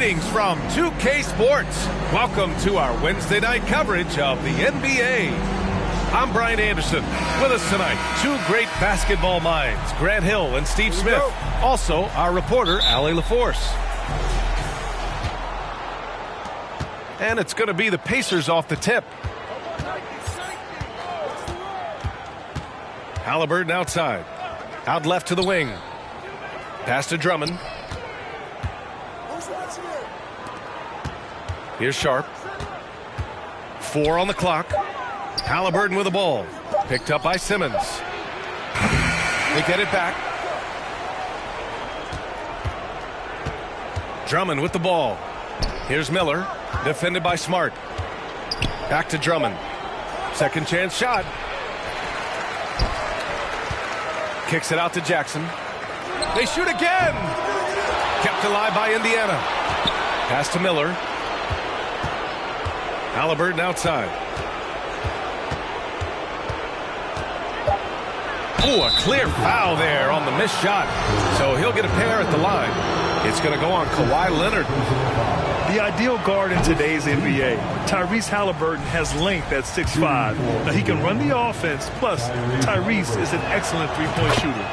Greetings from 2K Sports. Welcome to our Wednesday night coverage of the NBA. I'm Brian Anderson. With us tonight, two great basketball minds, Grant Hill and Steve Smith. Also, our reporter, Allie LaForce. And it's going to be the Pacers off the tip. Halliburton outside. Out left to the wing. Pass to Drummond. Here's Sharp. 4 on the clock. Halliburton with the ball. Picked up by Simmons. They get it back. Drummond with the ball. Here's Miller. Defended by Smart. Back to Drummond. Second chance shot. Kicks it out to Jackson. They shoot again. Kept alive by Indiana. Pass to Miller. Halliburton outside. Oh, a clear foul there on the missed shot. So he'll get a pair at the line. It's going to go on Kawhi Leonard. The ideal guard in today's NBA. Tyrese Halliburton has length at 6'5". Now he can run the offense. Plus, Tyrese is an excellent three-point shooter.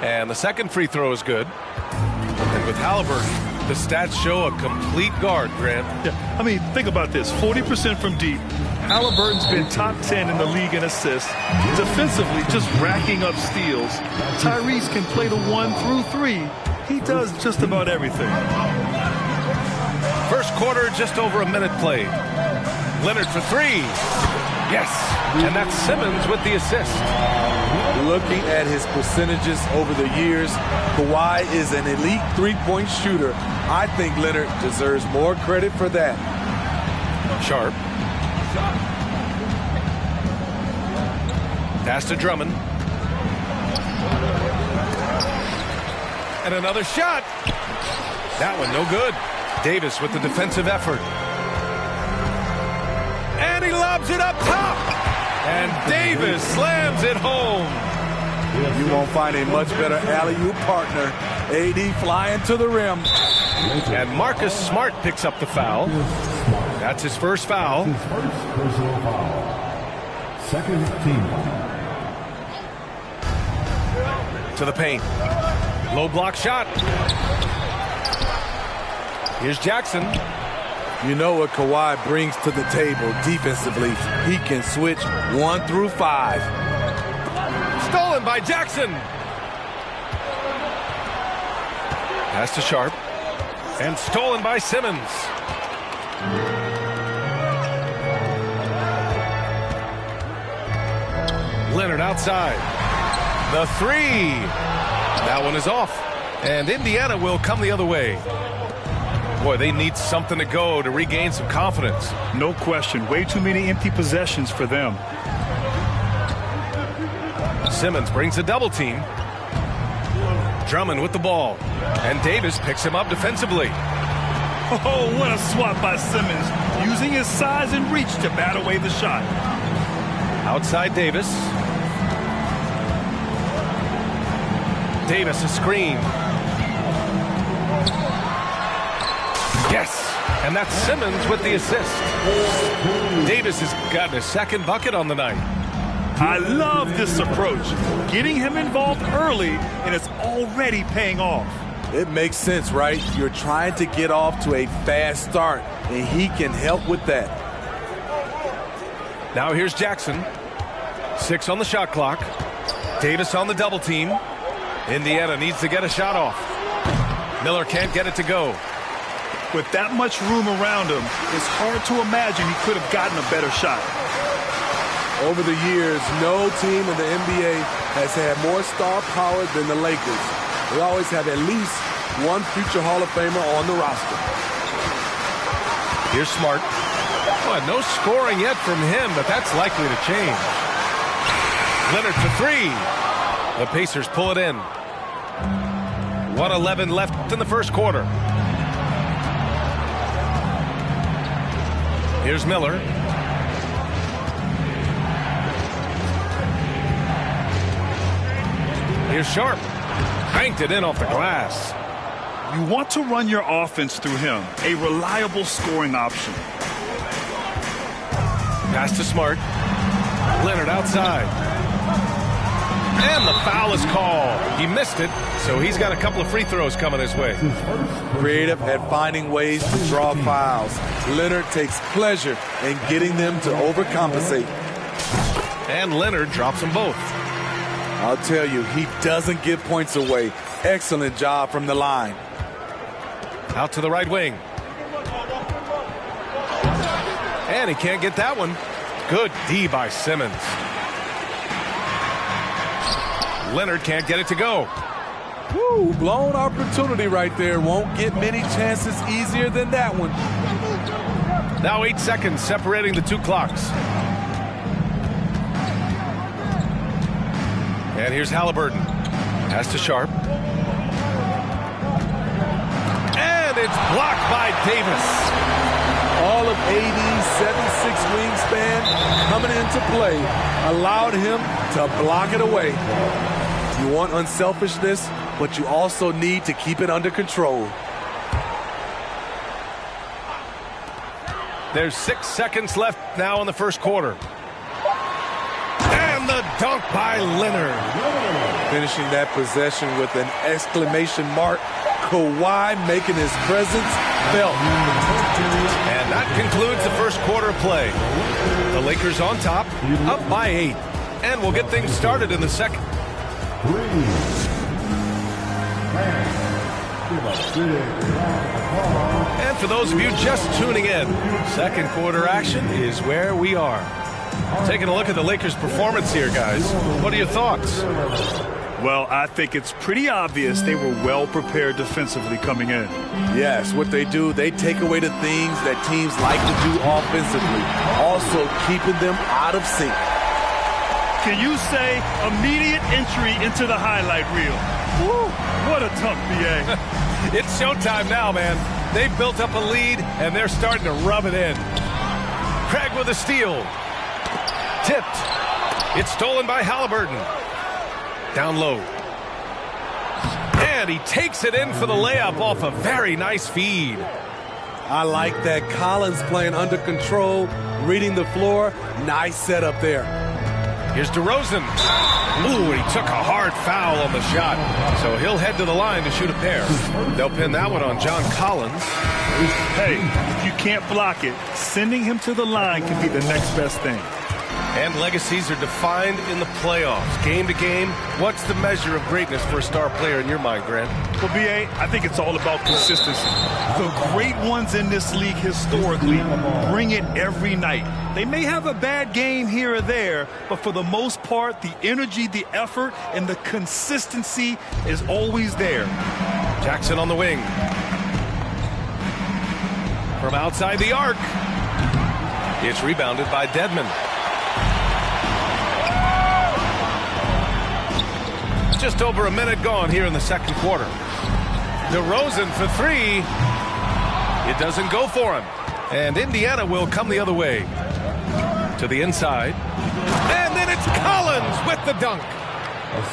And the second free throw is good. And with Halliburton, the stats show a complete guard, Grant. Yeah, I mean, think about this. 40% from deep. Halliburton's been top 10 in the league in assists. Defensively, just racking up steals. Tyrese can play the 1 through 3. He does just about everything. First quarter, just over a minute played. Leonard for 3. Yes, and that's Simmons with the assist. Looking at his percentages over the years, Kawhi is an elite three-point shooter. I think Leonard deserves more credit for that. Sharp. Pass to Drummond. And another shot. That one no good. Davis with the defensive effort. And he lobs it up top. And Davis slams it home. You won't find a much better alley-oop partner. AD flying to the rim. And Marcus Smart picks up the foul. That's his first foul. Personal foul. Second team. To the paint. Low block shot. Here's Jackson. You know what Kawhi brings to the table defensively. He can switch 1 through 5. Stolen by Jackson. Pass to Sharp. And stolen by Simmons. Leonard outside. The three. That one is off. And Indiana will come the other way. Boy, they need something to go to regain some confidence. No question. Way too many empty possessions for them. Simmons brings a double team. Drummond with the ball. And Davis picks him up defensively. Oh, what a swat by Simmons. Using his size and reach to bat away the shot. Outside Davis. Davis a screen. Yes, and that's Simmons with the assist. Davis has gotten a second bucket on the night. I love this approach. Getting him involved early, and it's already paying off. It makes sense, right? You're trying to get off to a fast start, and he can help with that. Now here's Jackson. 6 on the shot clock. Davis on the double team. Indiana needs to get a shot off. Miller can't get it to go. With that much room around him, it's hard to imagine he could have gotten a better shot. Over the years, no team in the NBA has had more star power than the Lakers. They always have at least one future Hall of Famer on the roster. Here's Smart. Well, no scoring yet from him, but that's likely to change. Leonard for three. The Pacers pull it in. 1:11 left in the first quarter. Here's Miller. Here's Sharp. Banked it in off the glass. You want to run your offense through him, a reliable scoring option. Pass to Smart. Leonard outside. And the foul is called. He missed it, so he's got a couple of free throws coming his way. Creative at finding ways to draw fouls. Leonard takes pleasure in getting them to overcompensate. And Leonard drops them both. I'll tell you, he doesn't give points away. Excellent job from the line. Out to the right wing. And he can't get that one. Good D by Simmons. Leonard can't get it to go. Woo, blown opportunity right there. Won't get many chances easier than that one. Now 8 seconds separating the two clocks. And here's Halliburton. Pass to Sharp. And it's blocked by Davis. All of AD's 7'6" wingspan coming into play allowed him to block it away. You want unselfishness, but you also need to keep it under control. There's 6 seconds left now in the first quarter. And the dunk by Leonard. Finishing that possession with an exclamation mark. Kawhi making his presence felt. And that concludes the first quarter of play. The Lakers on top, up by 8. And we'll get things started in the second. And for those of you just tuning in, second quarter action is where we are. Taking a look at the Lakers' performance here, guys. What are your thoughts? Well, I think it's pretty obvious they were well prepared defensively coming in. Yes, what they do, they take away the things that teams like to do offensively, also keeping them out of sync. Can you say immediate entry into the highlight reel? Woo, what a dunk, B.A. It's showtime now, man. They've built up a lead, and they're starting to rub it in. Craig with a steal. Tipped. It's stolen by Halliburton. Down low. And he takes it in for the layup off a very nice feed. I like that. Collins playing under control, reading the floor. Nice setup there. Here's DeRozan. Ooh, he took a hard foul on the shot. So he'll head to the line to shoot a pair. They'll pin that one on John Collins. Hey, if you can't block it, sending him to the line can be the next best thing. And legacies are defined in the playoffs. Game to game, what's the measure of greatness for a star player in your mind, Grant? Well, B.A., I think it's all about consistency. The great ones in this league historically bring it every night. They may have a bad game here or there, but for the most part, the energy, the effort, and the consistency is always there. Jackson on the wing. From outside the arc. It's rebounded by Dedmon. Just over a minute gone here in the second quarter. DeRozan for three. It doesn't go for him. And Indiana will come the other way. To the inside. And then it's Collins with the dunk.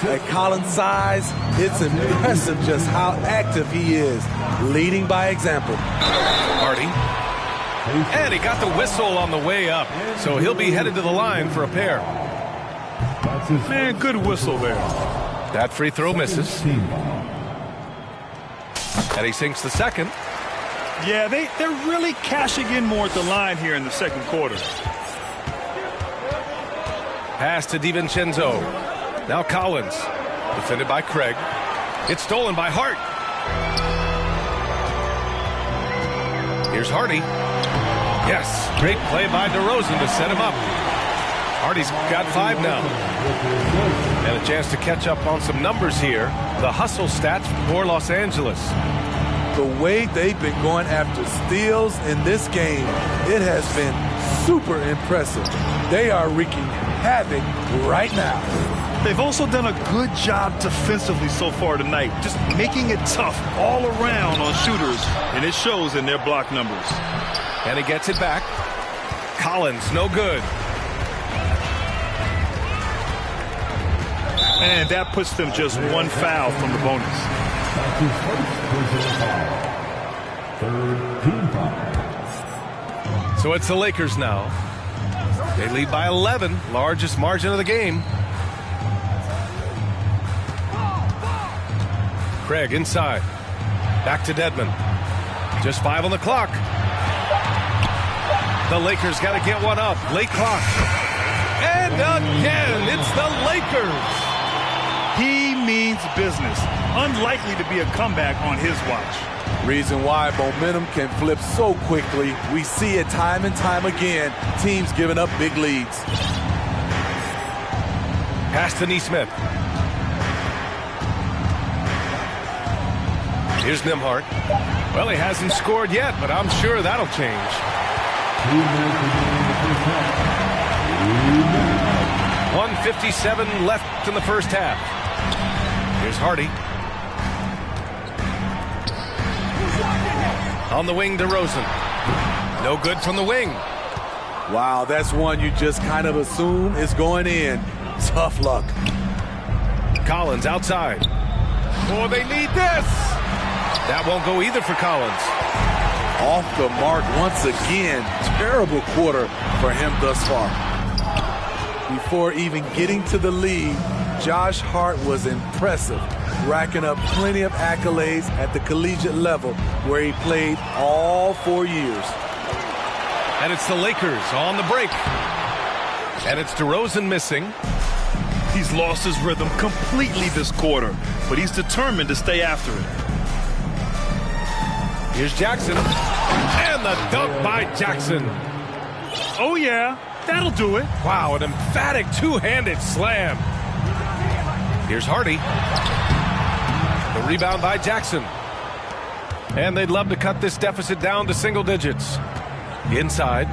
At Collins' size, it's impressive just how active he is, leading by example. Hardy. And he got the whistle on the way up, so he'll be headed to the line for a pair. Man, good whistle there. That free throw misses. And he sinks the second. Yeah, they're really cashing in more at the line here in the second quarter. Pass to DiVincenzo. Now Collins. Defended by Craig. It's stolen by Hart. Here's Hardy. Yes, great play by DeRozan to set him up. Hardy's got 5 now. And a chance to catch up on some numbers here. The hustle stats for Los Angeles. The way they've been going after steals in this game, it has been super impressive. They are wreaking havoc right now. They've also done a good job defensively so far tonight, just making it tough all around on shooters, and it shows in their block numbers. And he gets it back. Collins, no good. And that puts them just 1 foul from the bonus. So it's the Lakers now. They lead by 11, largest margin of the game. Craig inside. Back to Dedmon. Just 5 on the clock. The Lakers got to get one up. Late clock. And again, it's the Lakers. He means business. Unlikely to be a comeback on his watch. Reason why momentum can flip so quickly. We see it time and time again. Teams giving up big leads. Pass to Nesmith. Here's Nembhard. Well, he hasn't scored yet, but I'm sure that'll change. 1:57 left in the first half. Here's Hardy. On the wing, DeRozan. No good from the wing. Wow, that's one you just kind of assume is going in. Tough luck. Collins outside. Oh, they need this. That won't go either for Collins. Off the mark once again. Terrible quarter for him thus far. Before even getting to the lead, Josh Hart was impressive, racking up plenty of accolades at the collegiate level where he played all 4 years. And it's the Lakers on the break. And it's DeRozan missing. He's lost his rhythm completely this quarter, but he's determined to stay after it. Here's Jackson. And the dunk by Jackson. Oh, yeah, that'll do it. Wow, an emphatic two-handed slam. Here's Hardy. The rebound by Jackson. And they'd love to cut this deficit down to single digits. Inside.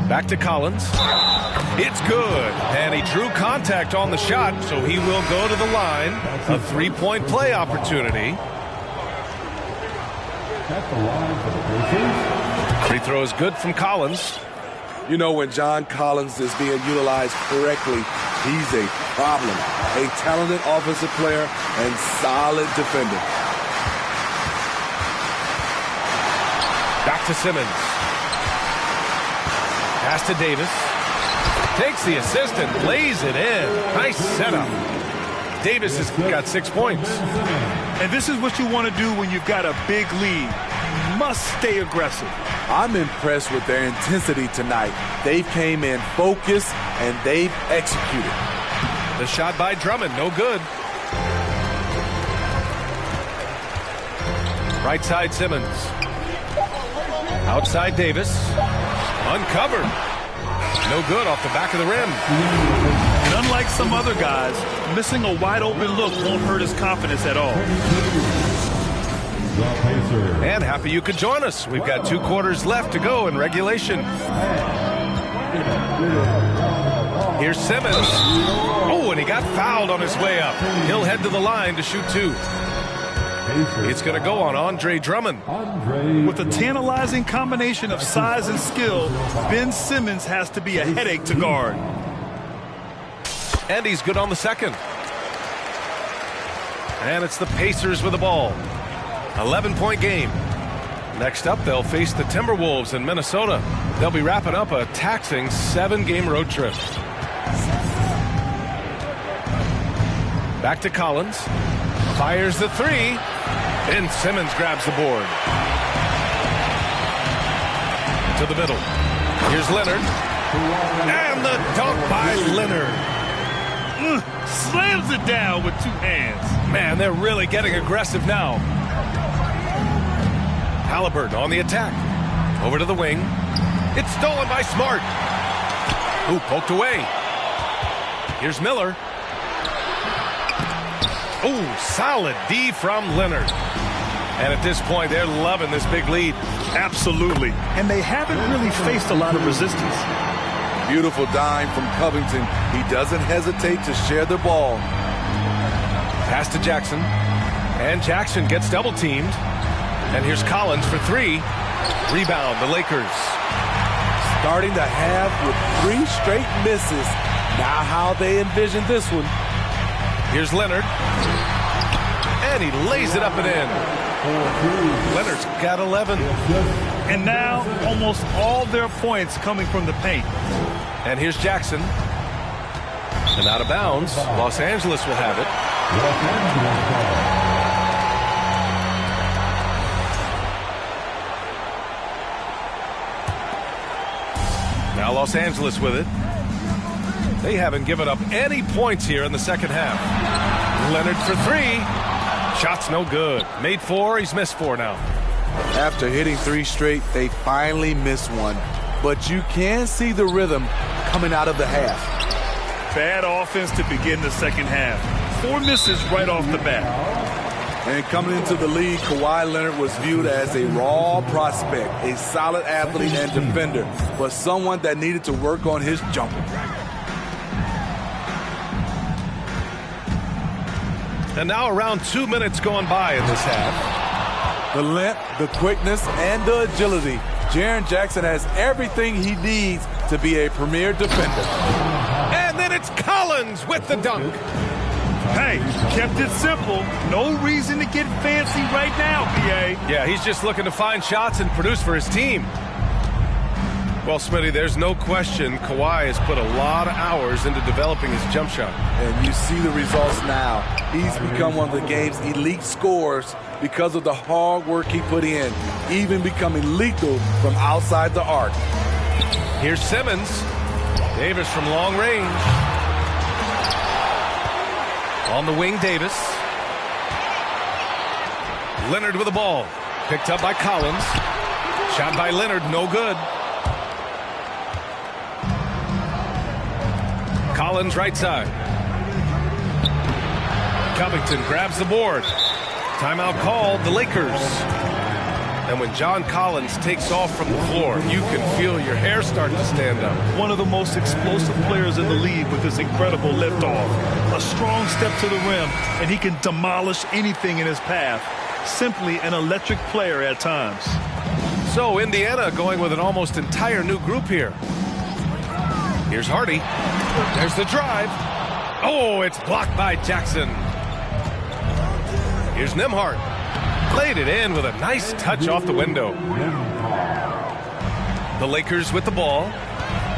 Back to Collins. It's good. And he drew contact on the shot, so he will go to the line. A three-point play opportunity. Free throw is good from Collins. You know, when John Collins is being utilized correctly, he's a problem. A talented offensive player and solid defender. Back to Simmons. Pass to Davis. Takes the assist and lays it in. Nice setup. Davis has got 6 points. And this is what you want to do when you've got a big lead. must stay aggressive. I'm impressed with their intensity tonight. They came in focused and they've executed. The shot by Drummond, no good. Right side Simmons. Outside Davis. Uncovered. No good off the back of the rim. And unlike some other guys, missing a wide open look won't hurt his confidence at all. And happy you could join us. We've got 2 quarters left to go in regulation. Here's Simmons. Oh, and he got fouled on his way up. He'll head to the line to shoot 2. It's going to go on Andre Drummond. With a tantalizing combination of size and skill, Ben Simmons has to be a headache to guard. And he's good on the second. And it's the Pacers with the ball. 11-point game. Next up, they'll face the Timberwolves in Minnesota. They'll be wrapping up a taxing 7-game road trip. Back to Collins. Fires the 3. And Simmons grabs the board. To the middle. Here's Leonard. And the dunk by Leonard. Slams it down with 2 hands. Man, they're really getting aggressive now. Halliburton on the attack. Over to the wing. It's stolen by Smart. Ooh, poked away. Here's Miller. Ooh, solid D from Leonard. And at this point, they're loving this big lead. Absolutely. And they haven't really faced a lot of resistance. Beautiful dime from Covington. He doesn't hesitate to share the ball. Pass to Jackson. And Jackson gets double teamed. And here's Collins for 3. Rebound, the Lakers. Starting the half with 3 straight misses. Now how they envision this one. Here's Leonard. And he lays it up and in. Leonard's got 11. And now almost all their points coming from the paint. And here's Jackson. And out of bounds. Los Angeles will have it. Now Los Angeles with it. They haven't given up any points here in the second half. Leonard for 3. Shot's no good. Made 4. He's missed 4 now. After hitting 3 straight, they finally missed one. But you can see the rhythm coming out of the half. Bad offense to begin the second half. 4 misses right off the bat. And coming into the league, Kawhi Leonard was viewed as a raw prospect, a solid athlete and defender, but someone that needed to work on his jumper. And now around 2 minutes gone by in this half. The length, the quickness, and the agility. Jaren Jackson has everything he needs to be a premier defender. And then it's Collins with the dunk. Hey, kept it simple. No reason to get fancy right now, PA. Yeah, he's just looking to find shots and produce for his team. Well, Smitty, there's no question Kawhi has put a lot of hours into developing his jump shot. And you see the results now. He's become one of the game's elite scorers because of the hard work he put in, even becoming lethal from outside the arc. Here's Simmons. Davis from long range. On the wing, Davis. Leonard with the ball. Picked up by Collins. Shot by Leonard, no good. Collins right side. Covington grabs the board. Timeout called, the Lakers. And when John Collins takes off from the floor, you can feel your hair start to stand up. One of the most explosive players in the league with his incredible liftoff. A strong step to the rim, and he can demolish anything in his path. Simply an electric player at times. So Indiana going with an almost entire new group here. Here's Hardy. There's the drive. Oh, it's blocked by Jackson. Here's Nembhard. Played it in with a nice touch off the window. The Lakers with the ball.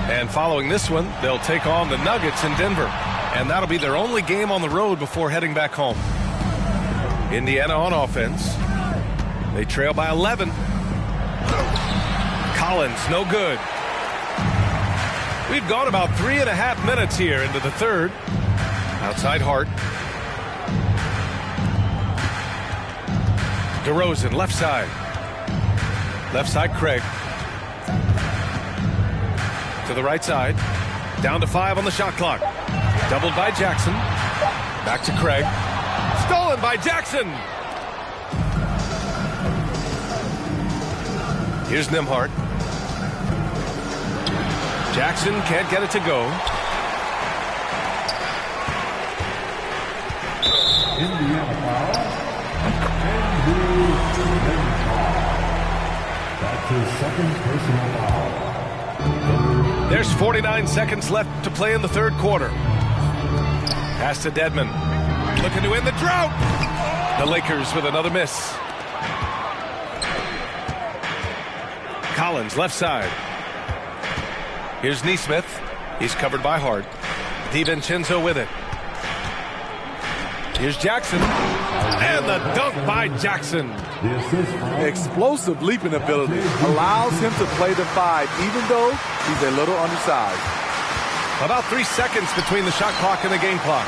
And following this one, they'll take on the Nuggets in Denver. And that'll be their only game on the road before heading back home. Indiana on offense. They trail by 11. Collins, no good. We've gone about 3.5 minutes here into the third. Outside Hart. DeRozan, left side. Left side, Craig. To the right side. Down to 5 on the shot clock. Doubled by Jackson. Back to Craig. Stolen by Jackson. Here's Nembhard. Jackson can't get it to go. Indiana foul. Andrew Nembhard. That's his second personal foul. There's 49 seconds left to play in the third quarter. Pass to Dedmon. Looking to end the drought. The Lakers with another miss. Collins, left side. Here's Nesmith. He's covered by Hart. DiVincenzo with it. Here's Jackson. And the dunk by Jackson. Explosive leaping ability allows him to play the 5, even though he's a little undersized. About 3 seconds between the shot clock and the game clock.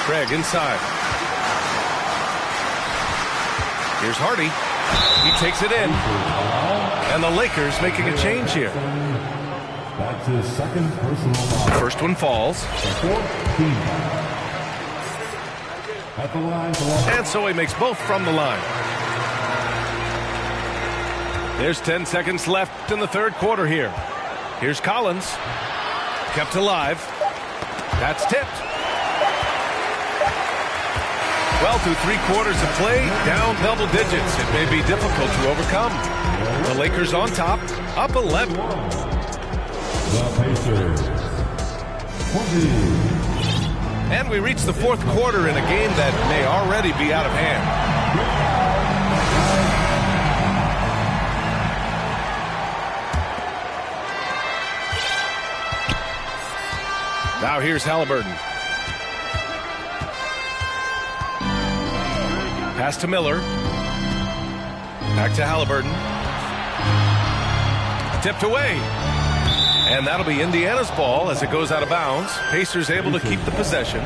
Craig inside. Here's Hardy. He takes it in. And the Lakers making a change here. That's his second personal foul. First one falls. 14. At the line for And so he makes both from the line. There's 10 seconds left in the third quarter here. Here's Collins. Kept alive. That's tipped. Well, through 3 quarters of play, down double digits. It may be difficult to overcome. The Lakers on top, up 11. the Pacers. 20. And we reach the fourth quarter in a game that may already be out of hand. Now here's Halliburton. Pass to Miller. Back to Halliburton. Tipped away. And that'll be Indiana's ball as it goes out of bounds. Pacers able to keep the possession.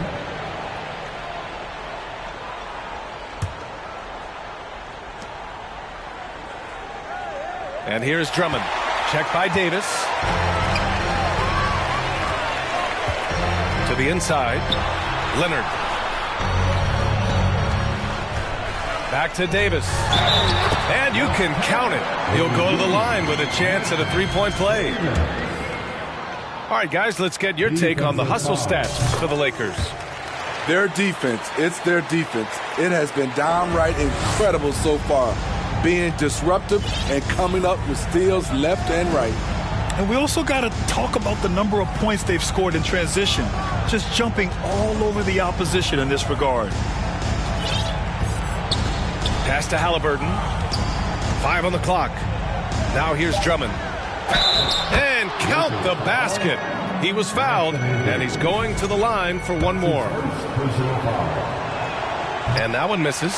And here's Drummond. Checked by Davis. To the inside. Leonard. Back to Davis. And you can count it. He'll go to the line with a chance at a three-point play. All right, guys, let's get your take on the hustle stats for the Lakers. Their defense, it's their defense. It has been downright incredible so far, being disruptive and coming up with steals left and right. And we also got to talk about the number of points they've scored in transition, just jumping all over the opposition in this regard. Pass to Halliburton. 5 on the clock. Now here's Drummond. And count the basket. He was fouled, and he's going to the line for one more. And that one misses.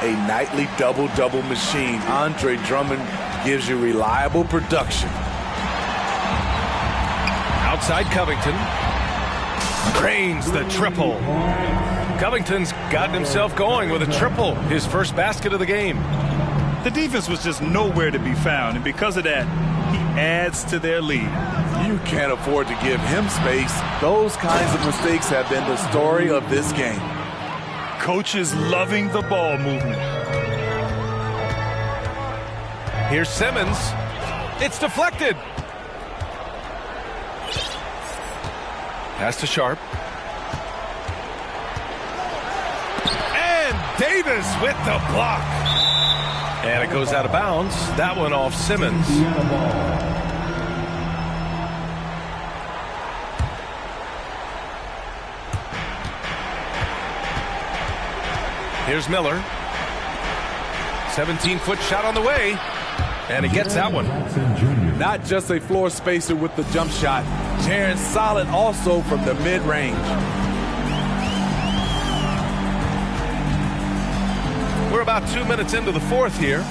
A nightly double-double machine. Andre Drummond gives you reliable production. Outside Covington. Cranes the triple. Covington's gotten himself going with a triple, his first basket of the game. The defense was just nowhere to be found, and because of that, he adds to their lead. You can't afford to give him space. Those kinds of mistakes have been the story of this game. Coaches loving the ball movement. Here's Simmons. It's deflected. Pass to Sharp. And Davis with the block. And it goes out of bounds. That one off Simmons. Here's Miller. 17-foot shot on the way. And he gets that one. Not just a floor spacer with the jump shot. Terrence solid also from the mid-range. We're about 2 minutes into the fourth here.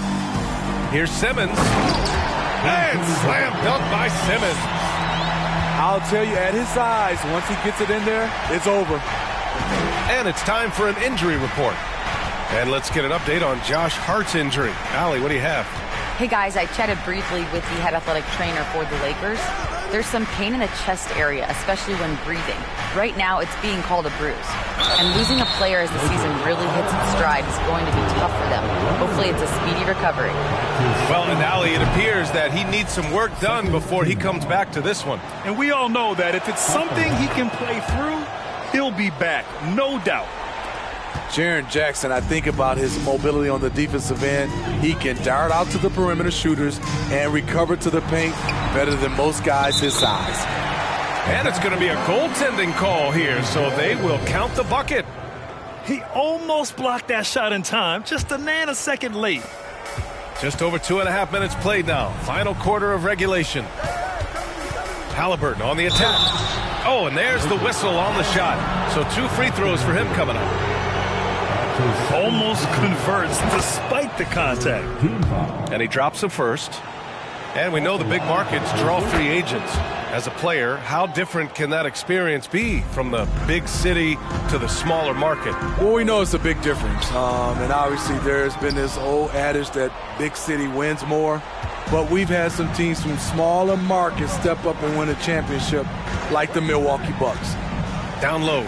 Here's Simmons. And slam dunk by Simmons. I'll tell you, at his size, once he gets it in there, it's over. And it's time for an injury report. And let's get an update on Josh Hart's injury. Allie, what do you have? Hey guys, I chatted briefly with the head athletic trainer for the Lakers. There's some pain in the chest area, especially when breathing. Right now, it's being called a bruise. And losing a player as the season really hits its stride is going to be tough for them. Hopefully, it's a speedy recovery. Well, and Allie, it appears that he needs some work done before he comes back to this one. And we all know that if it's something he can play through, he'll be back, no doubt. Jaren Jackson, I think about his mobility on the defensive end. He can dart out to the perimeter shooters and recover to the paint better than most guys his size. And it's going to be a goaltending call here, so they will count the bucket. He almost blocked that shot in time, just a nanosecond late. Just over 2.5 minutes played now. Final quarter of regulation. Halliburton on the attack. Oh, and there's the whistle on the shot. So 2 free throws for him coming up. Almost converts despite the contact. And he drops the first. And we know the big markets draw free agents. As a player, how different can that experience be from the big city to the smaller market? Well, we know it's a big difference. And obviously there's been this old adage that big city wins more. But we've had some teams from smaller markets step up and win a championship, like the Milwaukee Bucks. Down low.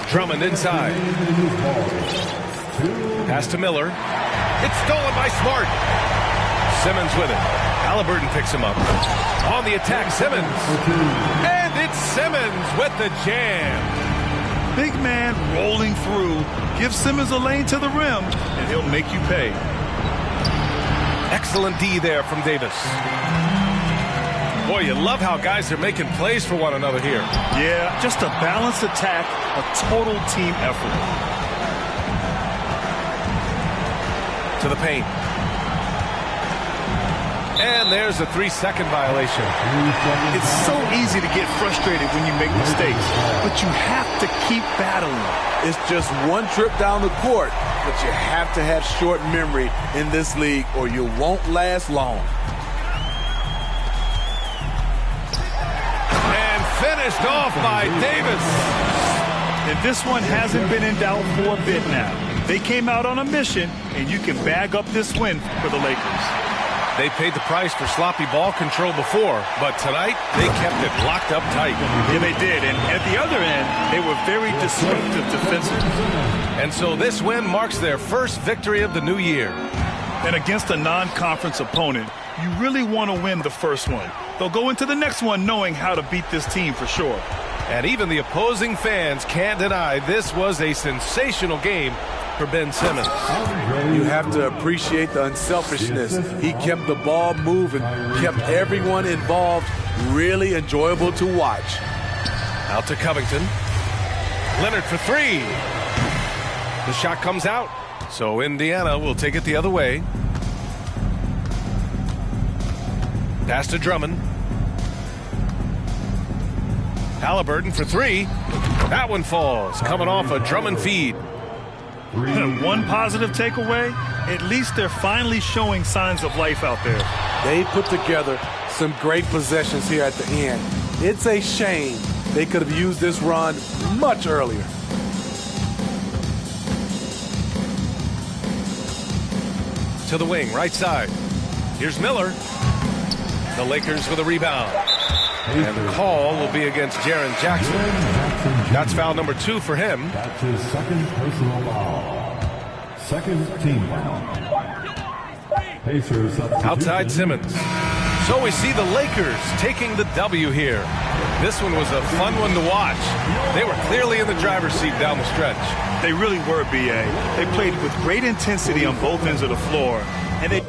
Drummond inside. Pass to Miller. It's stolen by Smart. Simmons with it. Halliburton picks him up. On the attack, Simmons. And it's Simmons with the jam. Big man rolling through. Give Simmons a lane to the rim, and he'll make you pay. Excellent D there from Davis. Boy, you love how guys are making plays for one another here. Yeah, just a balanced attack, a total team effort. To the paint. And there's a 3-second violation. It's so easy to get frustrated when you make mistakes, but you have to keep battling. It's just one trip down the court, but you have to have short memory in this league or you won't last long. Finished off by Davis. And this one hasn't been in doubt for a bit now. They came out on a mission, and you can bag up this win for the Lakers. They paid the price for sloppy ball control before, but tonight they kept it locked up tight. Yeah, they did. And at the other end, they were very disruptive defensively. And so this win marks their first victory of the new year. And against a non-conference opponent, you really want to win the first one. They'll go into the next one knowing how to beat this team for sure. And even the opposing fans can't deny this was a sensational game for Ben Simmons. You have to appreciate the unselfishness. He kept the ball moving, kept everyone involved, really enjoyable to watch. Out to Covington. Leonard for 3. The shot comes out, so Indiana will take it the other way. Pass to Drummond. Halliburton for 3. That one falls, coming off a Drummond feed. One positive takeaway, at least they're finally showing signs of life out there. They put together some great possessions here at the end. It's a shame they could have used this run much earlier. To the wing, right side. Here's Miller. The Lakers with a rebound. And the call will be against Jaren Jackson. That's foul number 2 for him. That's his second personal foul. Second team foul. Pacers Outside Simmons. So we see the Lakers taking the W here. This one was a fun one to watch. They were clearly in the driver's seat down the stretch. They really were, B.A. They played with great intensity on both ends of the floor, and they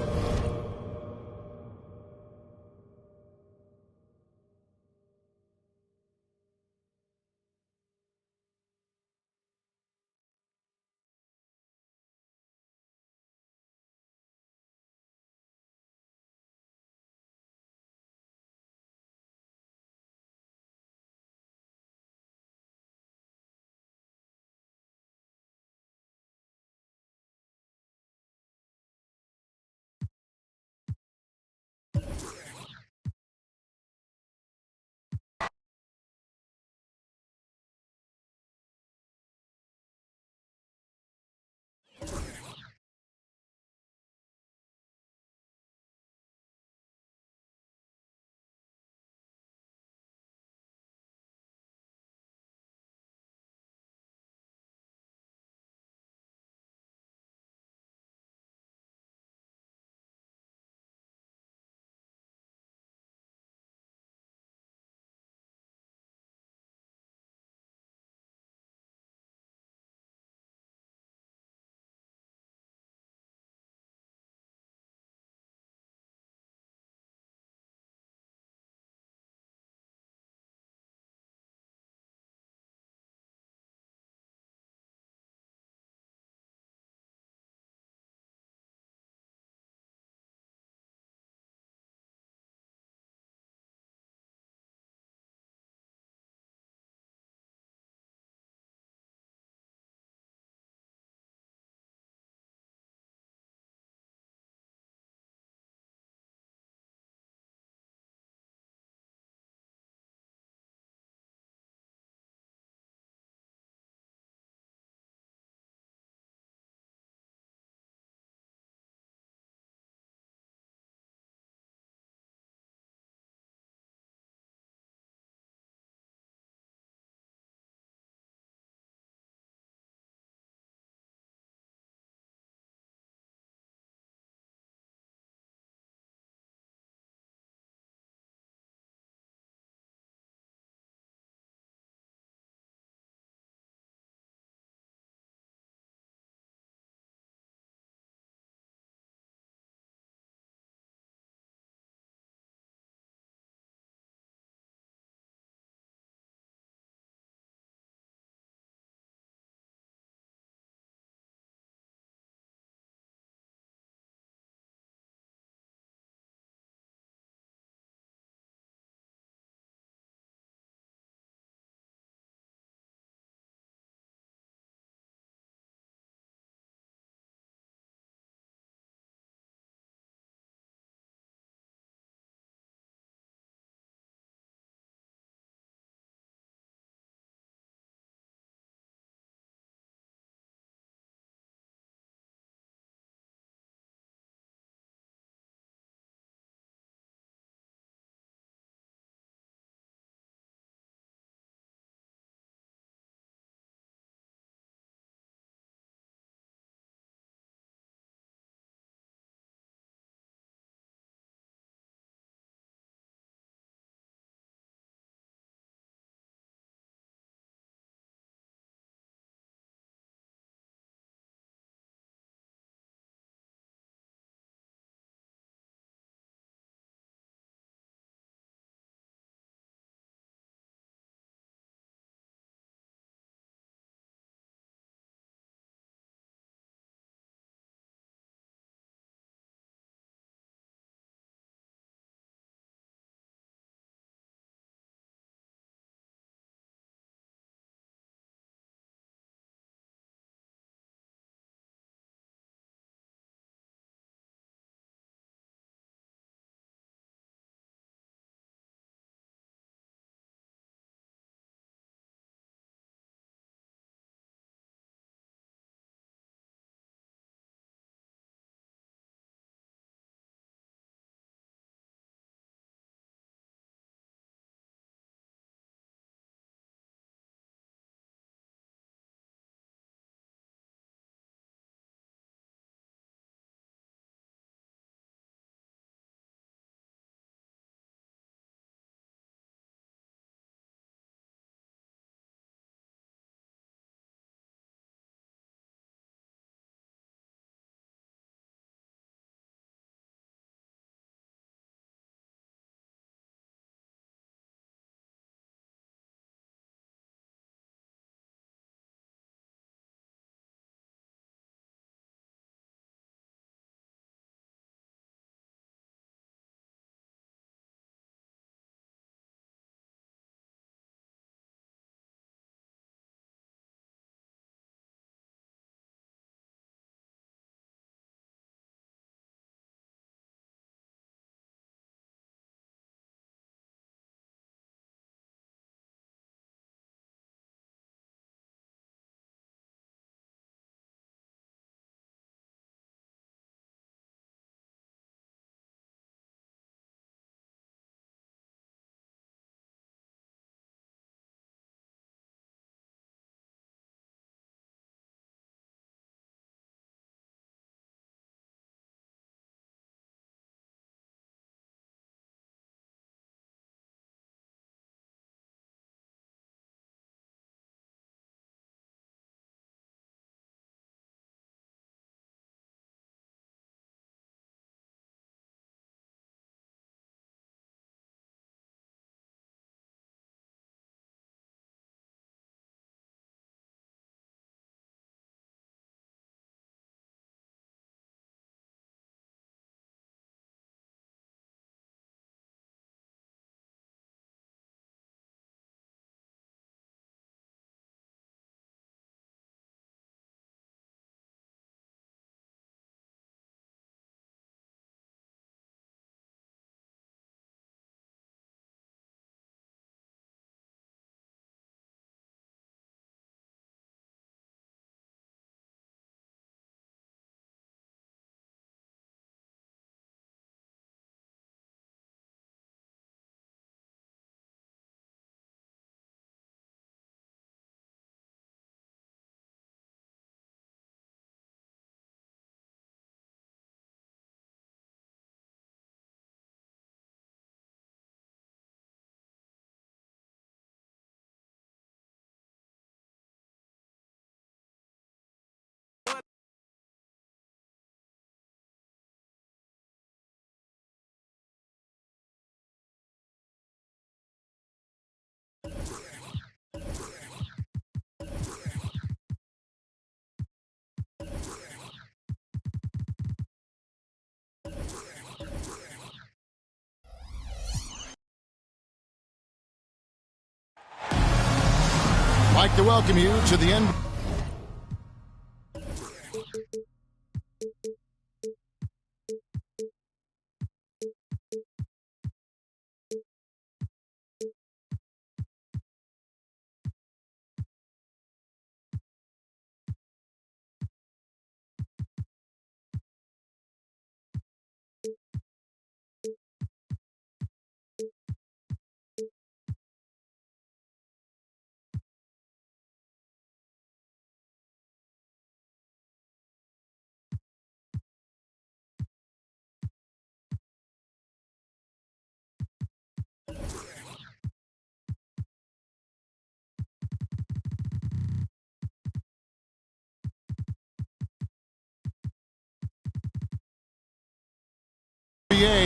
I'd like to welcome you to the end.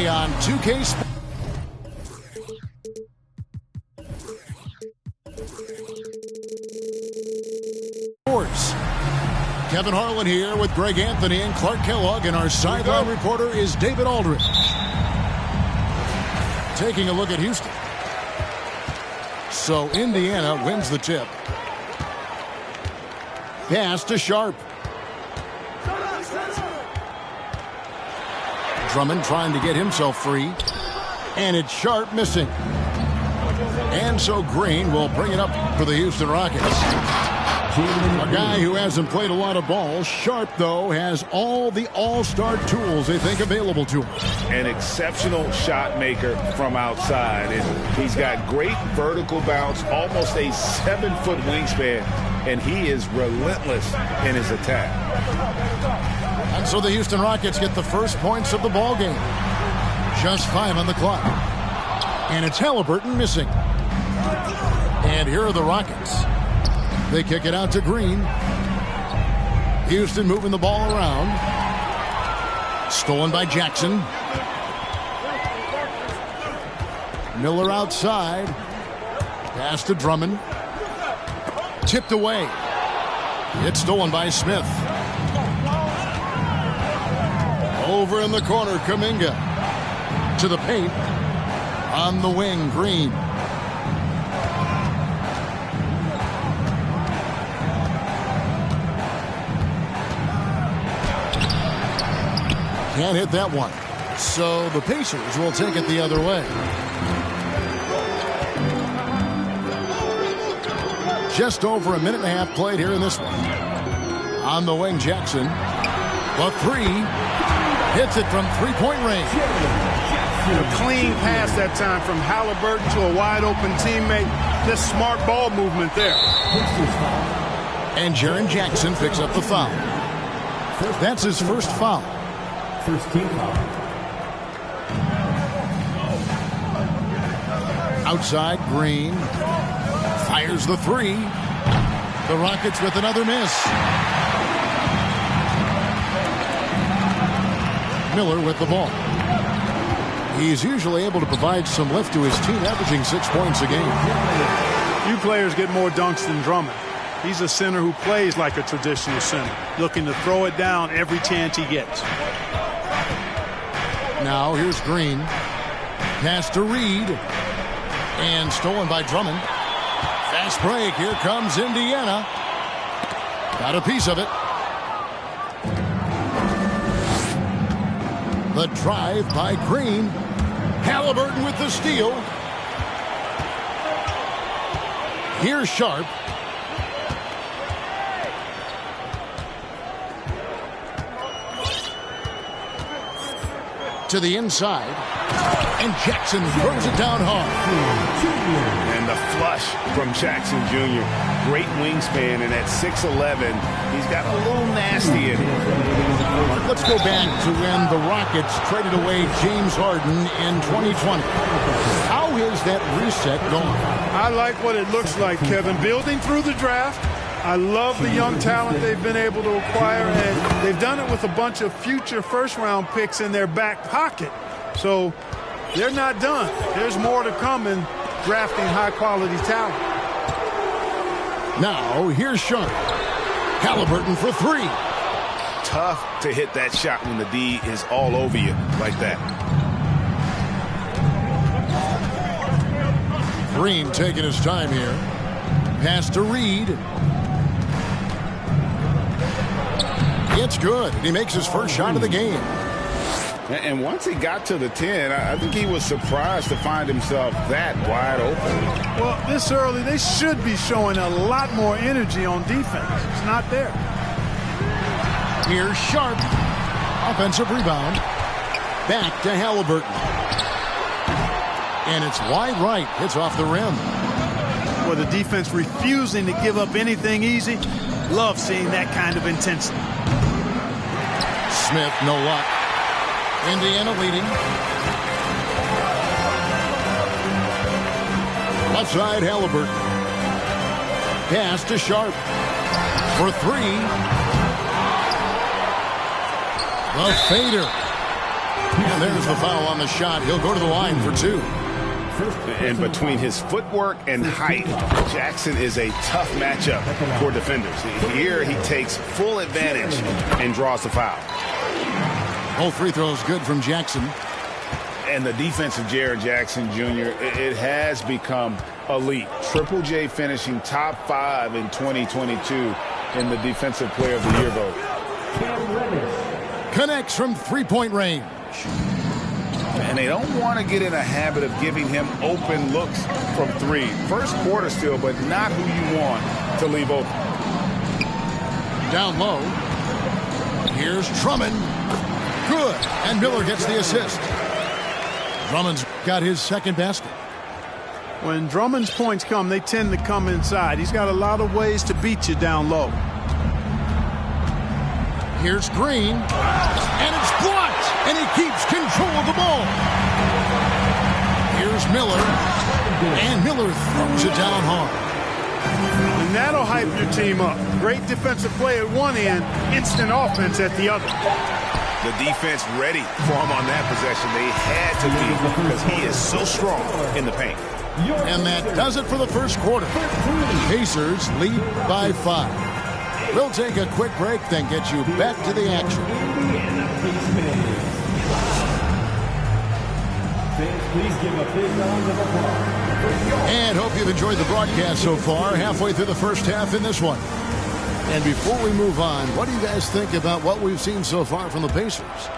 On 2K Sports. Kevin Harlan here with Greg Anthony and Clark Kellogg, and our sideline reporter is David Aldridge. Taking a look at Houston. So Indiana wins the tip. Pass to Sharp. Drummond trying to get himself free. And it's Sharp missing. And so Green will bring it up for the Houston Rockets. A guy who hasn't played a lot of ball. Sharp, though, has all the all-star tools they think available to him. An exceptional shot maker from outside. And he's got great vertical bounce, almost a 7-foot wingspan, and he is relentless in his attack. And so the Houston Rockets get the first points of the ball game. Just 5 on the clock. And it's Halliburton missing. And here are the Rockets. They kick it out to Green. Houston moving the ball around. Stolen by Jackson. Miller outside. Pass to Drummond. Tipped away. It's stolen by Smith. Over in the corner, Kuminga. To the paint. On the wing, Green. Can't hit that one. So the Pacers will take it the other way. Just over a minute and a half played here in this one. On the wing, Jackson. The three. Hits it from three-point range. A clean pass that time from Halliburton to a wide-open teammate. Just smart ball movement there. And Jaren Jackson picks up the foul. That's his first foul. First team foul. Outside, Green. Fires the three. The Rockets with another miss. Miller with the ball. He's usually able to provide some lift to his team, averaging 6 points a game. Few players get more dunks than Drummond. He's a center who plays like a traditional center, looking to throw it down every chance he gets. Now here's Green. Pass to Reed. And stolen by Drummond. Fast break. Here comes Indiana. Got a piece of it. The drive by Green. Halliburton with the steal. Here's Sharp. To the inside. And Jackson throws it down hard. And the flush from Jackson Jr. Great wingspan, and at 6'11", he's got a little nasty in him. Let's go back to when the Rockets traded away James Harden in 2020. How is that reset going? I like what it looks like, Kevin. Building through the draft. I love the young talent they've been able to acquire, and they've done it with a bunch of future first-round picks in their back pocket. So they're not done. There's more to come in drafting high-quality talent. Now, here's Sharp. Halliburton for three. Tough to hit that shot when the D is all over you like that. Green taking his time here. Pass to Reed. It's good. He makes his first shot of the game. And once he got to the 10, I think he was surprised to find himself that wide open. Well, this early, they should be showing a lot more energy on defense. It's not there. Here's Sharp. Offensive rebound. Back to Halliburton. And it's wide right. It's off the rim. Well, the defense refusing to give up anything easy. Love seeing that kind of intensity. Smith, no luck. Indiana leading. Left side, Halliburton. Pass to Sharp. For three. The fader. And there's the foul on the shot. He'll go to the line for two. And between his footwork and height, Jackson is a tough matchup for defenders. Here he takes full advantage and draws the foul. Both free throws good from Jackson. And the defense of Jaren Jackson Jr., it has become elite. Triple J finishing top 5 in 2022 in the Defensive Player of the Year vote. Connects from three-point range. And they don't want to get in a habit of giving him open looks from three. First quarter still, but not who you want to leave open. Down low. Here's Drummond. Good. And Miller gets the assist. Drummond's got his second basket. When Drummond's points come, they tend to come inside. He's got a lot of ways to beat you down low. Here's Green. And it's blocked. And he keeps control of the ball. Here's Miller. And Miller throws it down hard. And that'll hype your team up. Great defensive play at one end, instant offense at the other. The defense ready for him on that possession. They had to be because he is so strong in the paint. And that does it for the first quarter. Pacers lead by 5. We'll take a quick break, then get you back to the action. Please give a big round of applause. And hope you've enjoyed the broadcast so far. Halfway through the first half in this one. And before we move on, what do you guys think about what we've seen so far from the Pacers?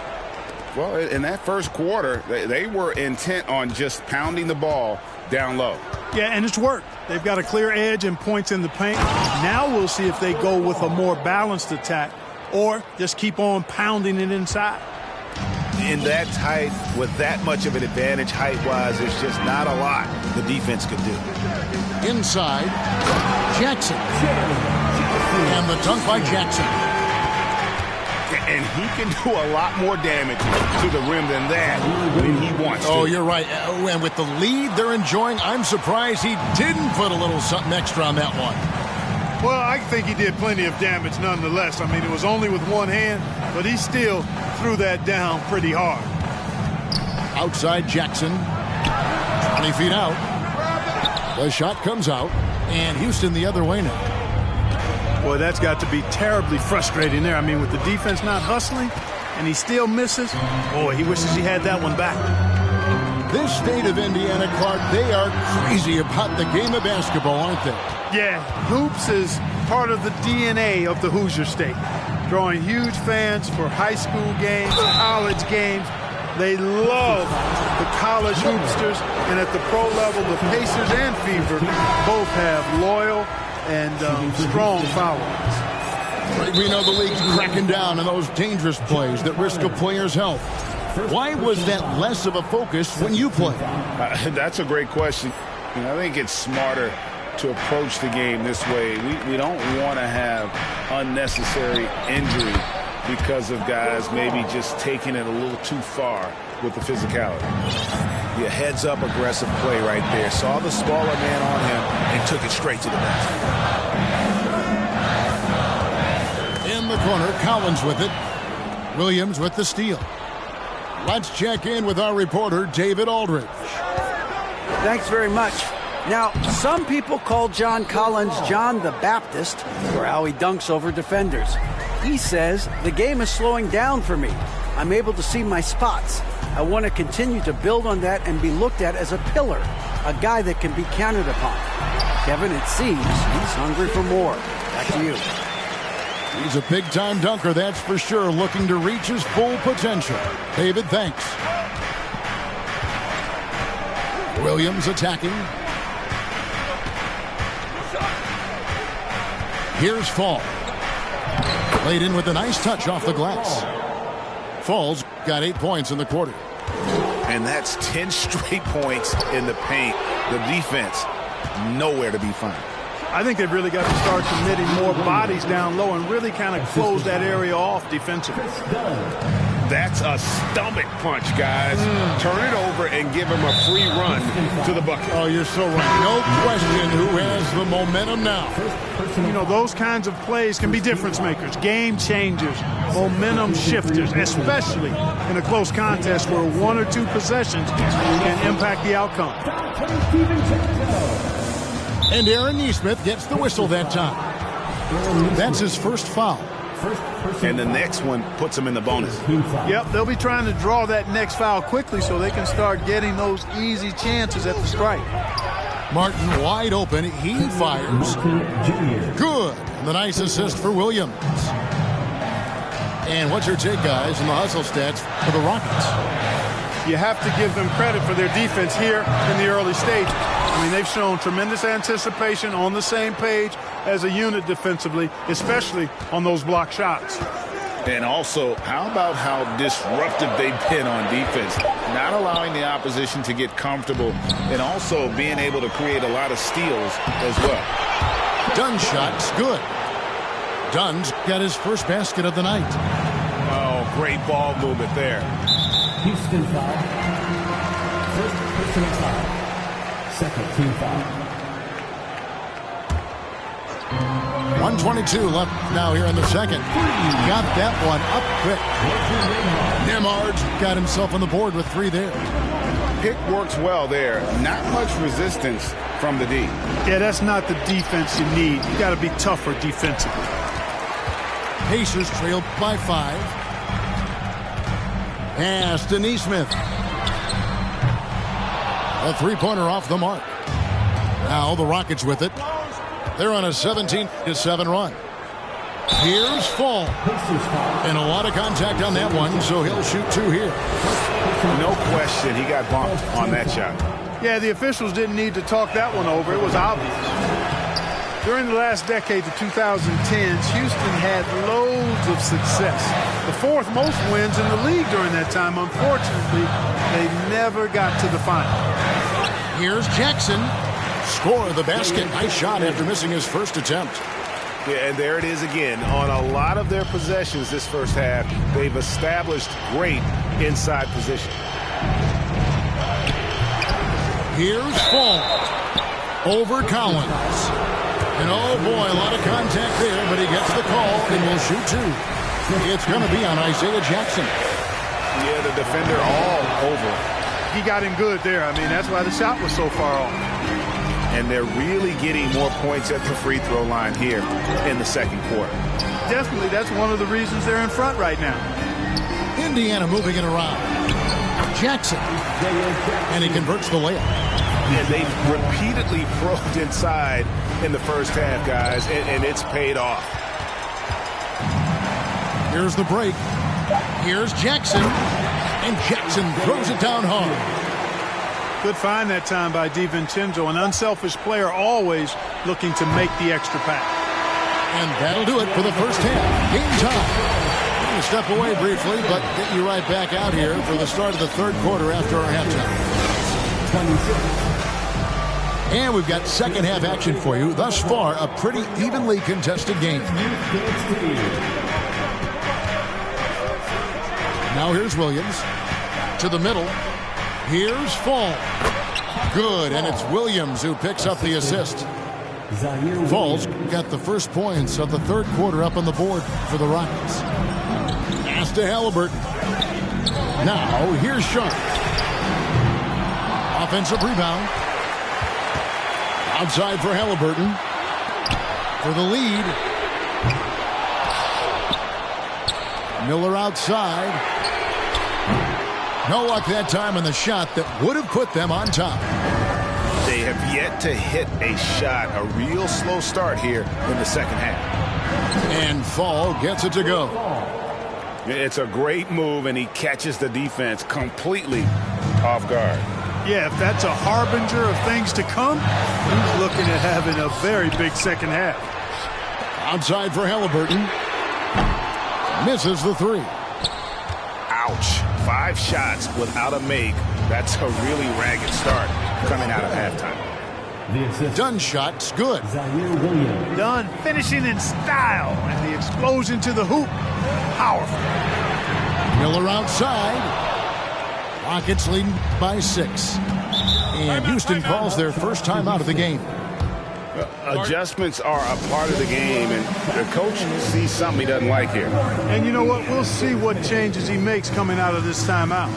Well, in that first quarter, they were intent on just pounding the ball down low. Yeah, and it's worked. They've got a clear edge and points in the paint. Now we'll see if they go with a more balanced attack or just keep on pounding it inside. In that height, with that much of an advantage height-wise, there's just not a lot the defense could do. Inside, Jackson. And the dunk by Jackson. And he can do a lot more damage to the rim than that when he wants to. Oh, you're right. And with the lead they're enjoying, I'm surprised he didn't put a little something extra on that one. Well, I think he did plenty of damage nonetheless. I mean, it was only with one hand, but he still threw that down pretty hard. Outside Jackson. 20 feet out. The shot comes out. And Houston the other way now. Boy, that's got to be terribly frustrating there. I mean, with the defense not hustling and he still misses, boy, he wishes he had that one back. This state of Indiana, Clark, they are crazy about the game of basketball, aren't they? Yeah, hoops is part of the DNA of the Hoosier State. Drawing huge fans for high school games, college games. They love the college hoopsters, and at the pro level, the Pacers and Fever both have loyal and strong followings. We know the league's cracking down on those dangerous plays that risk a player's health. Why was that less of a focus when you play? That's a great question. I think it's smarter to approach the game this way. We don't want to have unnecessary injury because of guys maybe just taking it a little too far with the physicality. Yeah, heads-up aggressive play right there. Saw the smaller man on him and took it straight to the basket. In the corner, Collins with it. Williams with the steal. Let's check in with our reporter, David Aldridge. Thanks very much. Now, some people call John Collins John the Baptist for how he dunks over defenders. He says, the game is slowing down for me. I'm able to see my spots. I want to continue to build on that and be looked at as a pillar, a guy that can be counted upon. Kevin, it seems he's hungry for more. Back to you. He's a big-time dunker, that's for sure, looking to reach his full potential. David, thanks. Williams attacking. Here's Fall. Laid in with a nice touch off the glass. Fall's got 8 points in the quarter. And that's 10 straight points in the paint. The defense, nowhere to be found. I think they've really got to start committing more bodies down low and really kind of close that area off defensively. That's a stomach punch, guys. Turn it over and give him a free run to the bucket. Oh, you're so right. No question who has the momentum now. You know, those kinds of plays can be difference makers, game changers, momentum shifters, especially in a close contest where 1 or 2 possessions can impact the outcome. And Aaron Nesmith gets the whistle that time. That's his first foul. And the next one puts him in the bonus. Yep, they'll be trying to draw that next foul quickly so they can start getting those easy chances at the strike. Martin wide open. He fires. Good. And the nice assist for Williams. And what's your take, guys, on the hustle stats for the Rockets? You have to give them credit for their defense here in the early stages. I mean, they've shown tremendous anticipation, on the same page as a unit defensively, especially on those block shots. And also, how about how disruptive they've been on defense? Not allowing the opposition to get comfortable and also being able to create a lot of steals as well. Dunn's shot's good. Dunn's got his first basket of the night. Oh, great ball movement there. Houston foul. First personal foul. Second team foul. 1:22 left now here in the second. Got that one up quick. Nemard's got himself on the board with 3 there. Pick works well there. Not much resistance from the D. Yeah, that's not the defense you need. You got to be tougher defensively. Pacers trailed by 5. Pass to Nesmith. A 3-pointer off the mark. Now the Rockets with it. They're on a 17-7 run. Here's Fall. And a lot of contact on that one, so he'll shoot 2 here. No question, he got bumped on that shot. Yeah, the officials didn't need to talk that one over. It was obvious. During the last decade, the 2010s, Houston had loads of success. The 4th most wins in the league during that time. Unfortunately, they never got to the final. Here's Jackson. Score the basket. Nice shot after missing his first attempt. Yeah, and there it is again. On a lot of their possessions this first half, they've established great inside position. Here's Fall. Over Collins. And oh boy, a lot of contact there, but he gets the call and will shoot 2. It's going to be on Isaiah Jackson. Yeah, the defender all over. He got him good there. I mean, that's why the shot was so far off. And they're really getting more points at the free throw line here in the second quarter. Definitely, that's one of the reasons they're in front right now. Indiana moving it around. Jackson. And he converts the layup. And they've repeatedly probed inside in the first half, guys, and it's paid off. Here's the break. Here's Jackson. And Jackson throws it down hard. Good find that time by DiVincenzo, an unselfish player always looking to make the extra pass. And that'll do it for the first half. Game time. I'm going to step away briefly, but get you right back out here for the start of the third quarter after our halftime. 26. And we've got second half action for you. Thus far, a pretty evenly contested game. Now here's Williams to the middle. Here's Fall. Good, and it's Williams who picks up the assist. Fall's got the first points of the third quarter up on the board for the Rockets. Pass to Halliburton. Now here's Sharp. Offensive rebound. Outside for Halliburton. For the lead. Miller outside. No luck that time on the shot that would have put them on top. They have yet to hit a shot, a real slow start here in the second half. And Fall gets it to go. It's a great move, and he catches the defense completely off guard. Yeah, if that's a harbinger of things to come, he's looking at having a very big second half. Outside for Halliburton. Misses the three. Ouch. 5 shots without a make. That's a really ragged start coming out of halftime. Dunn shot's good. Dunn finishing in style, and the explosion to the hoop. Powerful. Miller outside. Rockets leading by 6. And Houston calls their first time out of the game. Adjustments are a part of the game, and the coach sees something he doesn't like here. And you know what? We'll see what changes he makes coming out of this timeout.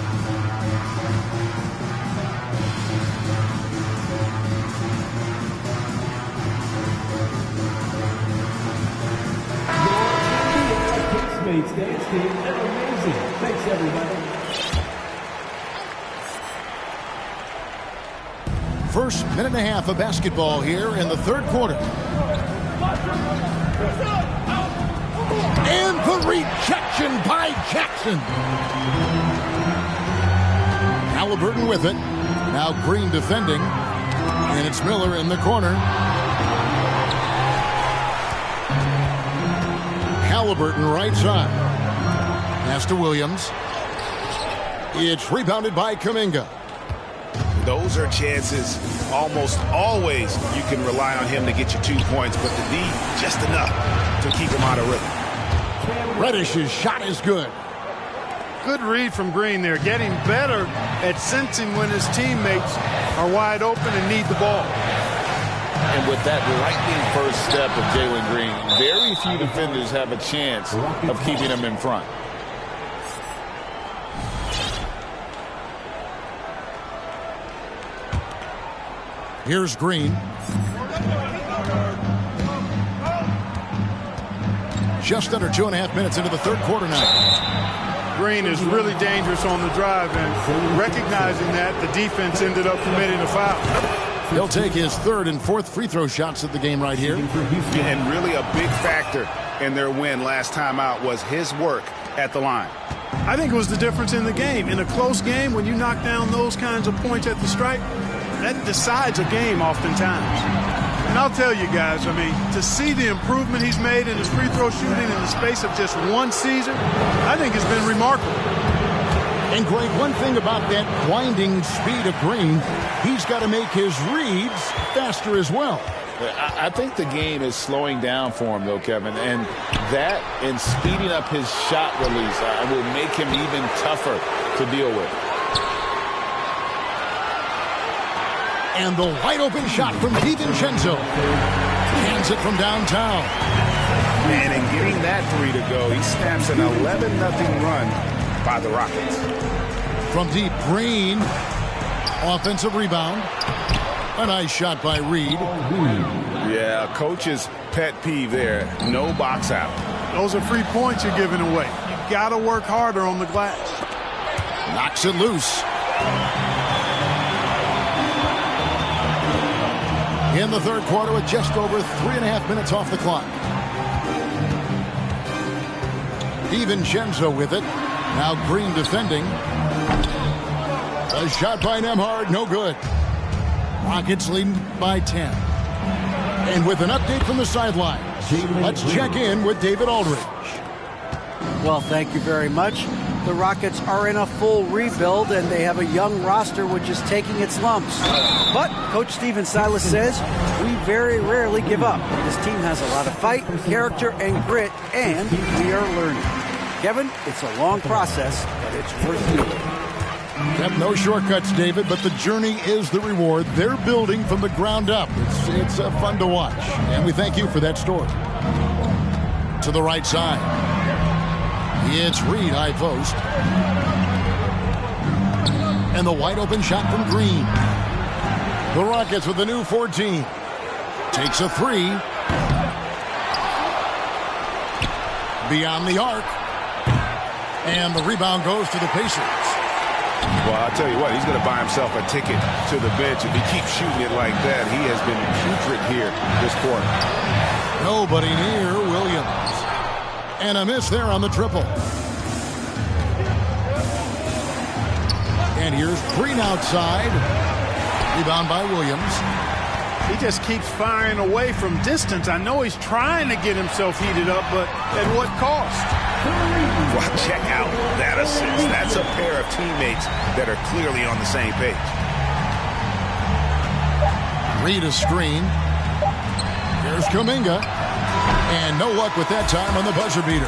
Thanks, everybody. First minute and a half of basketball here in the third quarter. And the rejection by Jackson. Halliburton with it. Now Green defending. And it's Miller in the corner. Halliburton right side. Pass to Williams. It's rebounded by Kuminga. Those are chances almost always you can rely on him to get you 2 points, but the D just enough to keep him out of rhythm. Reddish's shot is good. Good read from Green there, getting better at sensing when his teammates are wide open and need the ball. And with that lightning first step of Jalen Green, very few defenders have a chance of keeping him in front. Here's Green. Just under 2.5 minutes into the third quarter now. Green is really dangerous on the drive, and recognizing that, the defense ended up committing a foul. He'll take his third and fourth free throw shots of the game right here. And really a big factor in their win last time out was his work at the line. I think it was the difference in the game. In a close game, when you knock down those kinds of points at the stripe, that decides a game oftentimes. And I'll tell you guys, I mean, to see the improvement he's made in his free throw shooting in the space of just one season, I think has been remarkable. And Greg, one thing about that winding speed of Green, he's got to make his reads faster as well. I think the game is slowing down for him, though, Kevin, and that and speeding up his shot release will make him even tougher to deal with. And the wide open shot from DiVincenzo. Hands it from downtown. And in getting that three to go, he snaps an 11-0 run by the Rockets. From deep, Green. Offensive rebound. A nice shot by Reed. Yeah, coach's pet peeve there. No box out. Those are free points you're giving away. You got to work harder on the glass. Knocks it loose. In the third quarter with just over 3.5 minutes off the clock. DiVincenzo with it. Now Green defending. A shot by Nembhard, no good. Rockets leading by 10. And with an update from the sideline, let's check in with David Aldridge. Well, thank you very much. The Rockets are in a full rebuild, and they have a young roster which is taking its lumps. But Coach Stephen Silas says, we very rarely give up. This team has a lot of fight, character, and grit, and we are learning. Kevin, it's a long process, but it's worth doing. Have no shortcuts, David, but the journey is the reward. They're building from the ground up. It's fun to watch, and we thank you for that story. To the right side. It's Reed, high post. And the wide open shot from Green. The Rockets with the new 14. Takes a three. Beyond the arc. And the rebound goes to the Pacers. Well, I'll tell you what, he's going to buy himself a ticket to the bench. If he keeps shooting it like that, he has been putrid here this quarter. Nobody near Williams. And a miss there on the triple. And here's Green outside. Rebound by Williams. He just keeps firing away from distance. I know he's trying to get himself heated up, but at what cost? Well, check out that assist. That's a pair of teammates that are clearly on the same page. Reed a screen. Here's Kuminga. And no luck with that time on the buzzer beater.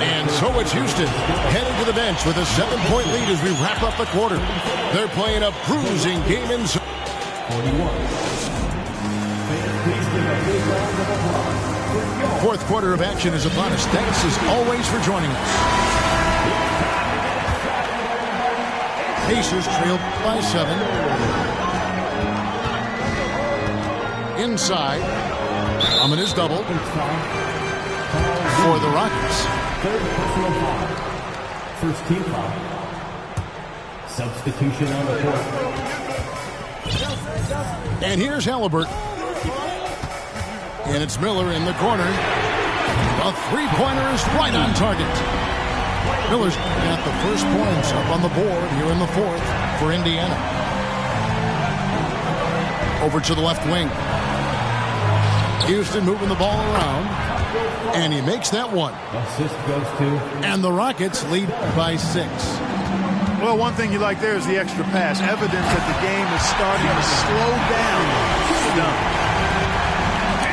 And so it's Houston heading to the bench with a 7-point lead as we wrap up the quarter. They're playing a bruising game in 41. Fourth quarter of action is upon us. Thanks as always for joining us. Pacers trail by 7. Inside. Drummond is doubled for the Rockets. Third personal foul. First team foul. Substitution on the court. And here's Halliburton. And it's Miller in the corner. A three-pointer is right on target. Miller's got the first points up on the board here in the fourth for Indiana. Over to the left wing. Houston moving the ball around. And he makes that one. Assist goes to. And the Rockets lead by 6. Well, one thing you like there is the extra pass. Evidence that the game is starting to slow down.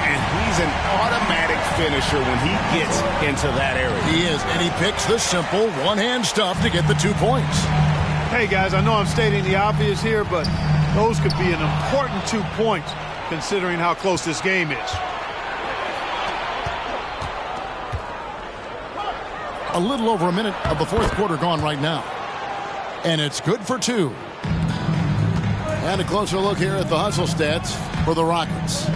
And he's an automatic finisher when he gets into that area. He is, and he picks the simple one-hand stuff to get the 2 points. Hey, guys, I know I'm stating the obvious here, but those could be an important 2 points considering how close this game is. A little over a minute of the fourth quarter gone right now. And it's good for 2. And a closer look here at the hustle stats for the Rockets.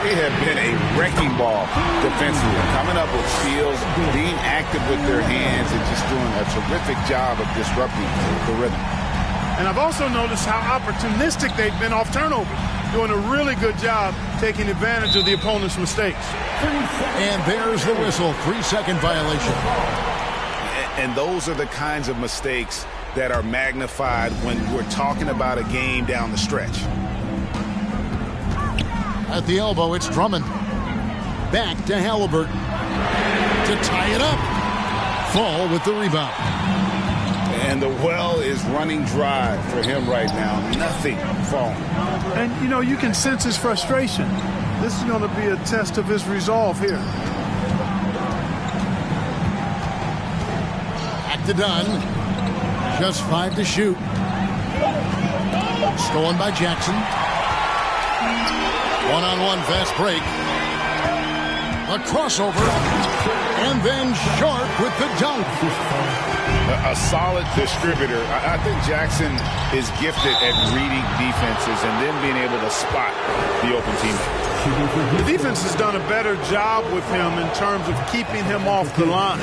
They have been a wrecking ball defensively, coming up with steals, being active with their hands, and just doing a terrific job of disrupting the rhythm. And I've also noticed how opportunistic they've been off turnovers, doing a really good job taking advantage of the opponent's mistakes. And there's the whistle, 3-second violation. And those are the kinds of mistakes that are magnified when we're talking about a game down the stretch. At the elbow, it's Drummond. Back to Halliburton. To tie it up. Fall with the rebound. And the well is running dry for him right now. Nothing falling. And, you know, you can sense his frustration. This is going to be a test of his resolve here. Back to Dunn. Just 5 to shoot. Stolen by Jackson. One-on-one fast break. A crossover. And then Sharp with the dunk. A solid distributor. I think Jackson is gifted at reading defenses and then being able to spot the open teammate. The defense has done a better job with him in terms of keeping him off the line.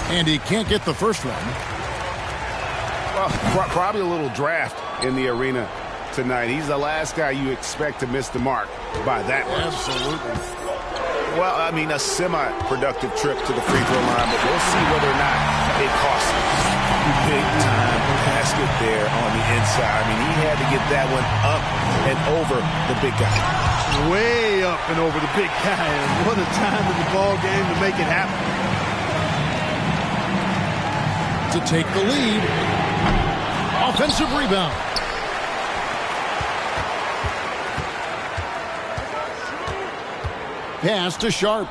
And he can't get the first one. Well, probably a little draft in the arena tonight. He's the last guy you expect to miss the mark by that much. Absolutely. Well, I mean, a semi-productive trip to the free throw line, but we'll see whether or not it costs him. Big-time basket there on the inside. I mean, he had to get that one up and over the big guy. Way up and over the big guy. And what a time in the ball game to make it happen. To take the lead. Offensive rebound. Pass to Sharp.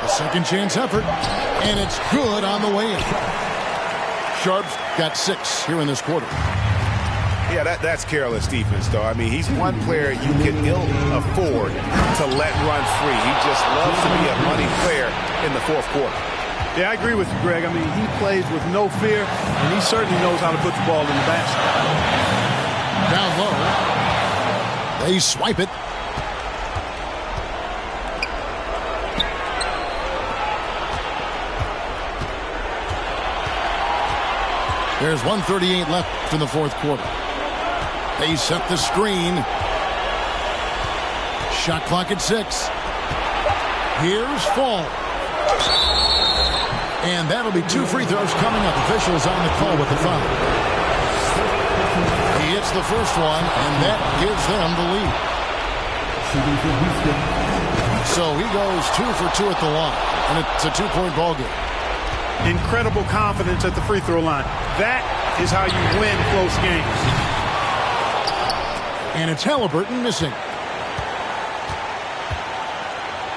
A second chance effort. And it's good on the way in. Sharp's got 6 here in this quarter. Yeah, that's careless defense, though. I mean, he's one player you can ill afford to let run free. He just loves to be a money player in the fourth quarter. Yeah, I agree with you, Greg. I mean, he plays with no fear, and he certainly knows how to put the ball in the basket. Down low. They swipe it. There's 1:38 left in the fourth quarter. They set the screen. Shot clock at 6. Here's Fall. And that'll be 2 free throws coming up. Officials on the call with the foul. He hits the first one, and that gives them the lead. So he goes 2 for 2 at the line, and it's a 2-point ball game. Incredible confidence at the free throw line. That is how you win close games. And it's Halliburton missing.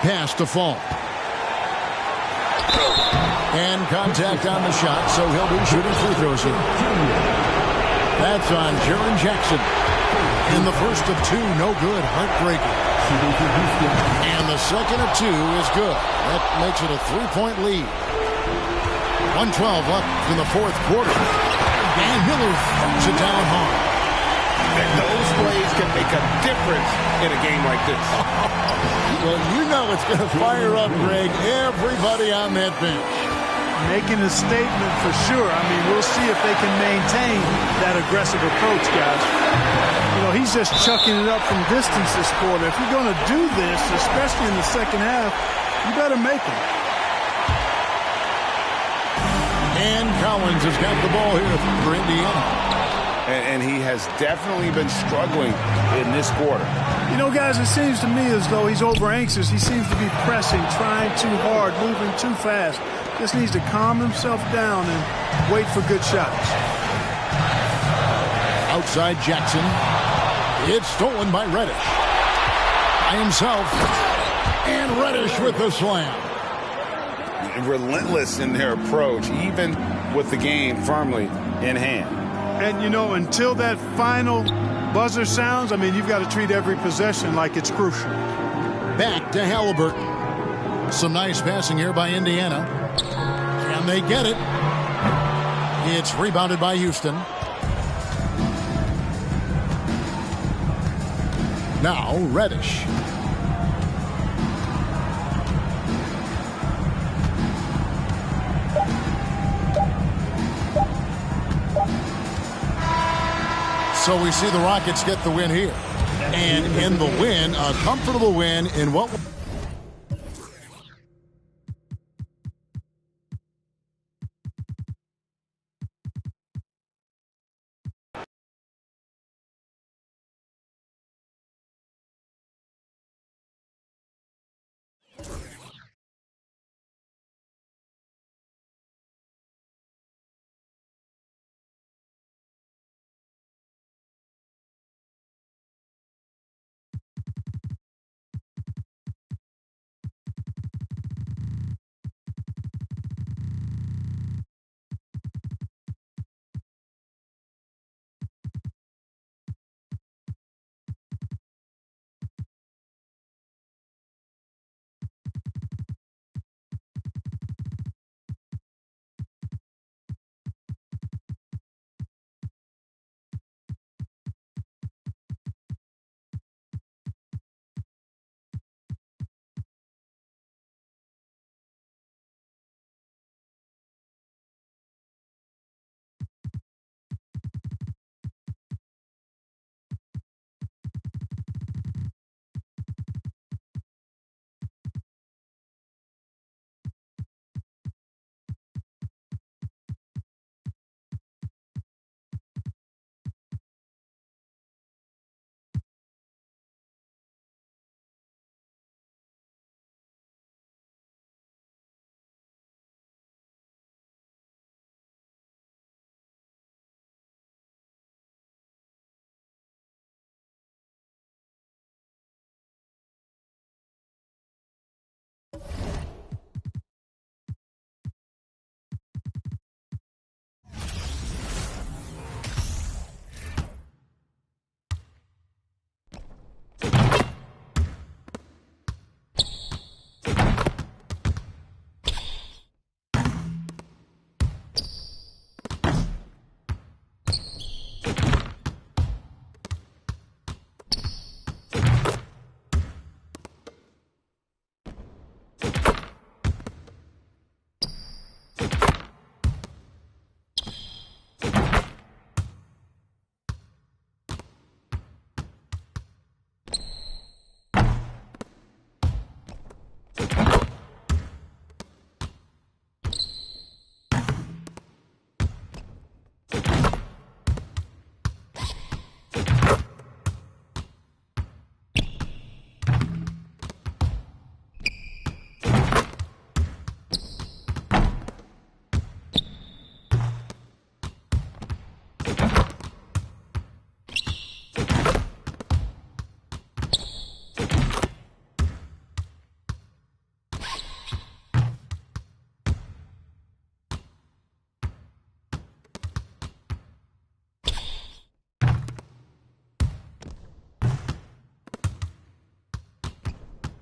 Pass to Fall. And contact on the shot, so he'll be shooting free throws here. That's on Jaren Jackson. In the first of 2, no good. Heartbreaking. And the second of 2 is good. That makes it a 3-point lead. 1:12 left in the fourth quarter. And Miller throws it down hard. And those plays can make a difference in a game like this. Well, you know it's going to fire up, Greg, everybody on that bench. Making a statement for sure. I mean, we'll see if they can maintain that aggressive approach, guys. You know, he's just chucking it up from distance this quarter. If you're going to do this, especially in the second half, you better make them. And Collins has got the ball here for Indiana. And he has definitely been struggling in this quarter. You know, guys, it seems to me as though he's over-anxious. He seems to be pressing, trying too hard, moving too fast. Just needs to calm himself down and wait for good shots. Outside Jackson. It's stolen by Reddish. By himself. And Reddish with the slam. Relentless in their approach, even with the game firmly in hand. And, you know, until that final buzzer sounds, I mean, you've got to treat every possession like it's crucial. Back to Halliburton. Some nice passing here by Indiana. And they get it. It's rebounded by Houston. Now Reddish. So we see the Rockets get the win here. And in the win, a comfortable win in what...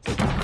it.